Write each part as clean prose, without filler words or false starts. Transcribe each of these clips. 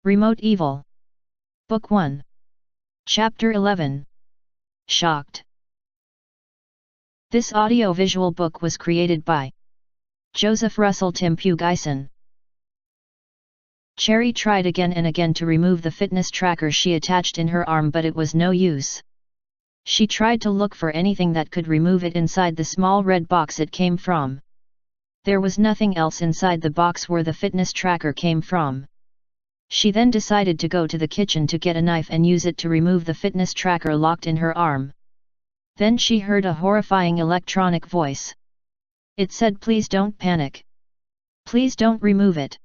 Remote Evil. Book 1. Chapter 11. Shocked. This audiovisual book was created by Joseph Russell Tim Pugison. Cherry tried again and again to remove the fitness tracker she attached in her arm, but it was no use. She tried to look for anything that could remove it inside the small red box it came from. There was nothing else inside the box where the fitness tracker came from. She then decided to go to the kitchen to get a knife and use it to remove the fitness tracker locked in her arm. Then she heard a horrifying electronic voice. It said, "Please don't panic. Please don't remove it."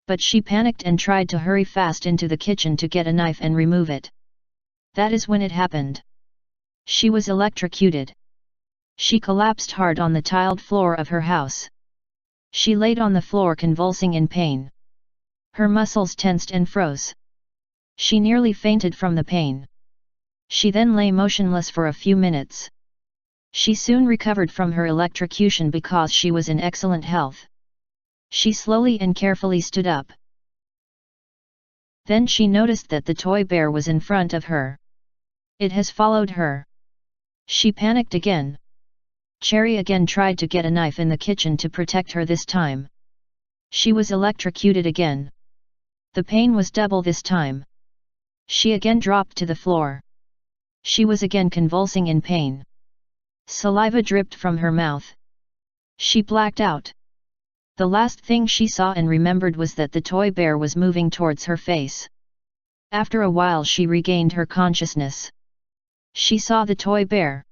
But she panicked and tried to hurry fast into the kitchen to get a knife and remove it. That is when it happened. She was electrocuted. She collapsed hard on the tiled floor of her house. She laid on the floor convulsing in pain. Her muscles tensed and froze. She nearly fainted from the pain. She then lay motionless for a few minutes. She soon recovered from her electrocution because she was in excellent health. She slowly and carefully stood up. Then she noticed that the toy bear was in front of her. It has followed her. She panicked again. Cherry again tried to get a knife in the kitchen to protect her this time. She was electrocuted again. The pain was double this time. She again dropped to the floor. She was again convulsing in pain. Saliva dripped from her mouth. She blacked out. The last thing she saw and remembered was that the toy bear was moving towards her face. After a while she regained her consciousness. She saw the toy bear.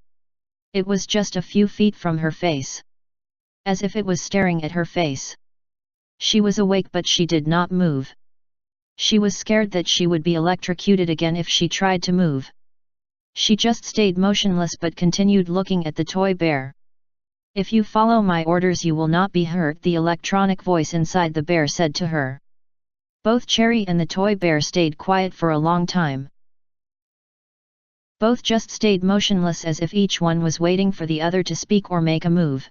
It was just a few feet from her face. As if it was staring at her face. She was awake, but she did not move. She was scared that she would be electrocuted again if she tried to move. She just stayed motionless but continued looking at the toy bear. "If you follow my orders you will not be hurt," the electronic voice inside the bear said to her. Both Cherry and the toy bear stayed quiet for a long time. Both just stayed motionless as if each one was waiting for the other to speak or make a move.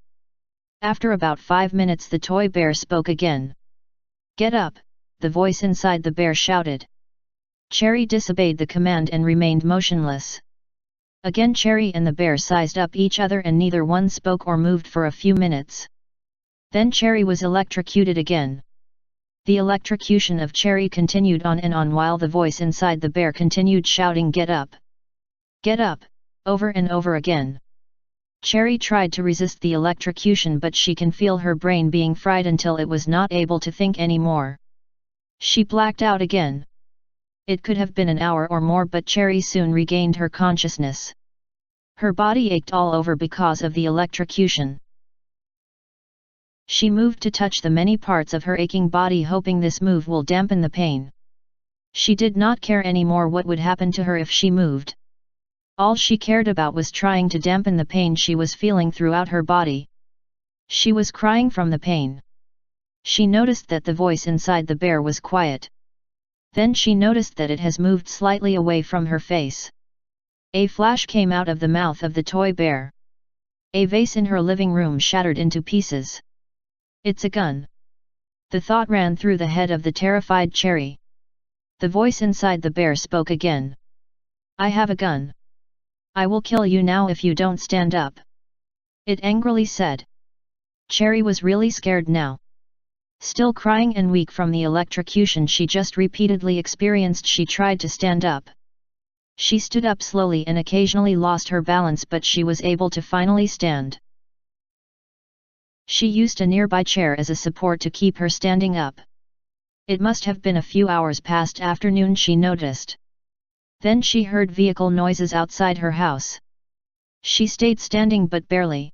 After about 5 minutes the toy bear spoke again. "Get up," the voice inside the bear shouted. Cherry disobeyed the command and remained motionless. Again Cherry and the bear sized up each other and neither one spoke or moved for a few minutes. Then Cherry was electrocuted again. The electrocution of Cherry continued on and on while the voice inside the bear continued shouting, "Get up! Get up!" over and over again. Cherry tried to resist the electrocution, but she can feel her brain being fried until it was not able to think anymore. She blacked out again. It could have been an hour or more, but Cherry soon regained her consciousness. Her body ached all over because of the electrocution. She moved to touch the many parts of her aching body, hoping this move will dampen the pain. She did not care anymore what would happen to her if she moved. All she cared about was trying to dampen the pain she was feeling throughout her body. She was crying from the pain. She noticed that the voice inside the bear was quiet. Then she noticed that it has moved slightly away from her face. A flash came out of the mouth of the toy bear. A vase in her living room shattered into pieces. "It's a gun." The thought ran through the head of the terrified Cherry. The voice inside the bear spoke again. "I have a gun. I will kill you now if you don't stand up," it angrily said. Cherry was really scared now. Still crying and weak from the electrocution she just repeatedly experienced, she tried to stand up. She stood up slowly and occasionally lost her balance, but she was able to finally stand. She used a nearby chair as a support to keep her standing up. It must have been a few hours past afternoon, she noticed. Then she heard vehicle noises outside her house. She stayed standing but barely.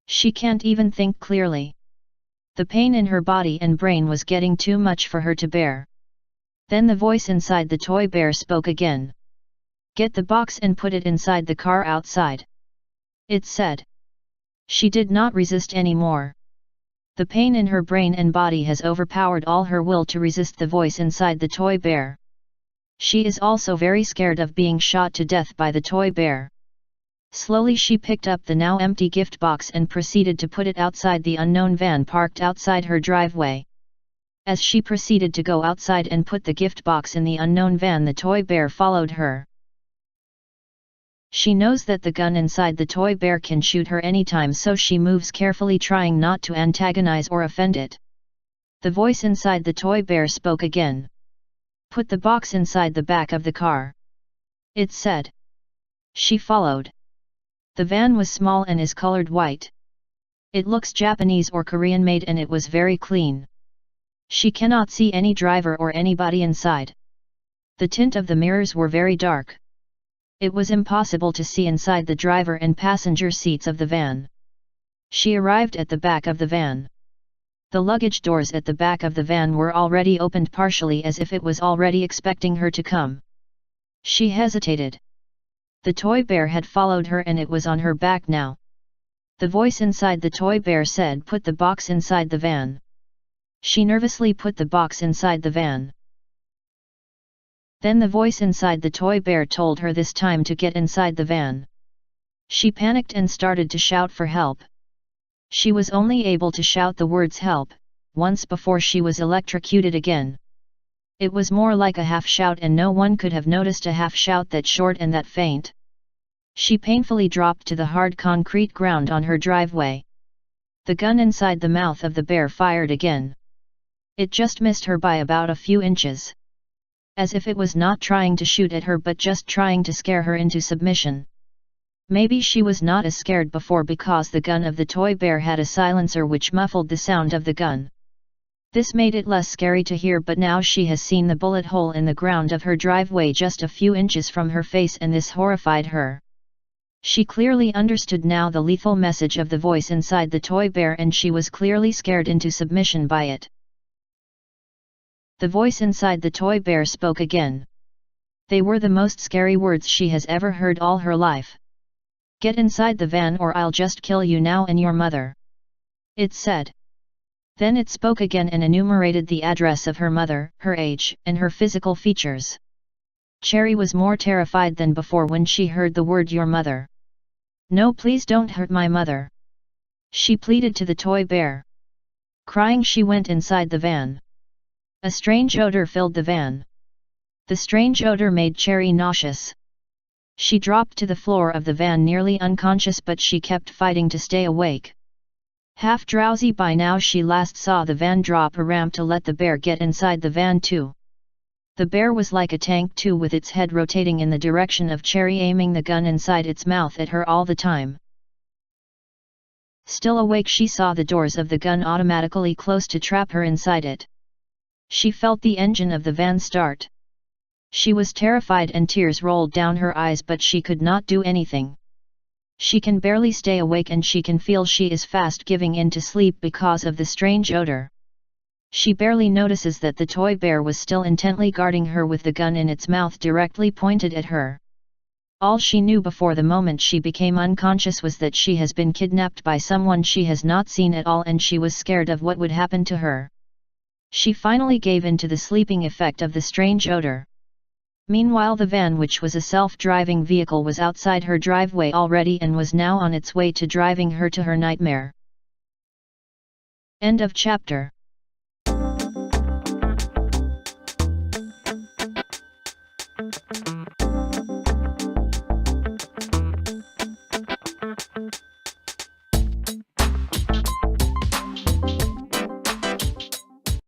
She can't even think clearly. The pain in her body and brain was getting too much for her to bear. Then the voice inside the toy bear spoke again. "Get the box and put it inside the car outside," it said. She did not resist anymore. The pain in her brain and body has overpowered all her will to resist the voice inside the toy bear. She is also very scared of being shot to death by the toy bear. Slowly she picked up the now empty gift box and proceeded to put it outside the unknown van parked outside her driveway. As she proceeded to go outside and put the gift box in the unknown van, the toy bear followed her. She knows that the gun inside the toy bear can shoot her anytime, so she moves carefully, trying not to antagonize or offend it. The voice inside the toy bear spoke again. "Put the box inside the back of the car," it said. She followed. The van was small and is colored white. It looks Japanese or Korean made, and it was very clean. She cannot see any driver or anybody inside. The tint of the mirrors were very dark. It was impossible to see inside the driver and passenger seats of the van. She arrived at the back of the van. The luggage doors at the back of the van were already opened partially, as if it was already expecting her to come. She hesitated. The toy bear had followed her and it was on her back now. The voice inside the toy bear said, "Put the box inside the van." She nervously put the box inside the van. Then the voice inside the toy bear told her this time to get inside the van. She panicked and started to shout for help. She was only able to shout the words "help" once before she was electrocuted again. It was more like a half shout, and no one could have noticed a half shout that short and that faint. She painfully dropped to the hard concrete ground on her driveway. The gun inside the mouth of the bear fired again. It just missed her by about a few inches. As if it was not trying to shoot at her but just trying to scare her into submission. Maybe she was not as scared before because the gun of the toy bear had a silencer which muffled the sound of the gun. This made it less scary to hear, but now she has seen the bullet hole in the ground of her driveway just a few inches from her face, and this horrified her. She clearly understood now the lethal message of the voice inside the toy bear, and she was clearly scared into submission by it. The voice inside the toy bear spoke again. They were the most scary words she has ever heard all her life. "Get inside the van or I'll just kill you now and your mother," it said. Then it spoke again and enumerated the address of her mother, her age, and her physical features. Cherry was more terrified than before when she heard the word "your mother." "No, please don't hurt my mother," she pleaded to the toy bear. Crying, she went inside the van. A strange odor filled the van. The strange odor made Cherry nauseous. She dropped to the floor of the van nearly unconscious, but she kept fighting to stay awake. Half drowsy by now, she last saw the van drop a ramp to let the bear get inside the van too. The bear was like a tank too, with its head rotating in the direction of Cherry, aiming the gun inside its mouth at her all the time. Still awake, she saw the doors of the gun automatically close to trap her inside it. She felt the engine of the van start. She was terrified and tears rolled down her eyes, but she could not do anything. She can barely stay awake, and she can feel she is fast giving in to sleep because of the strange odor. She barely notices that the toy bear was still intently guarding her with the gun in its mouth directly pointed at her. All she knew before the moment she became unconscious was that she has been kidnapped by someone she has not seen at all, and she was scared of what would happen to her. She finally gave in to the sleeping effect of the strange odor. Meanwhile, the van, which was a self-driving vehicle, was outside her driveway already and was now on its way to driving her to her nightmare. End of chapter.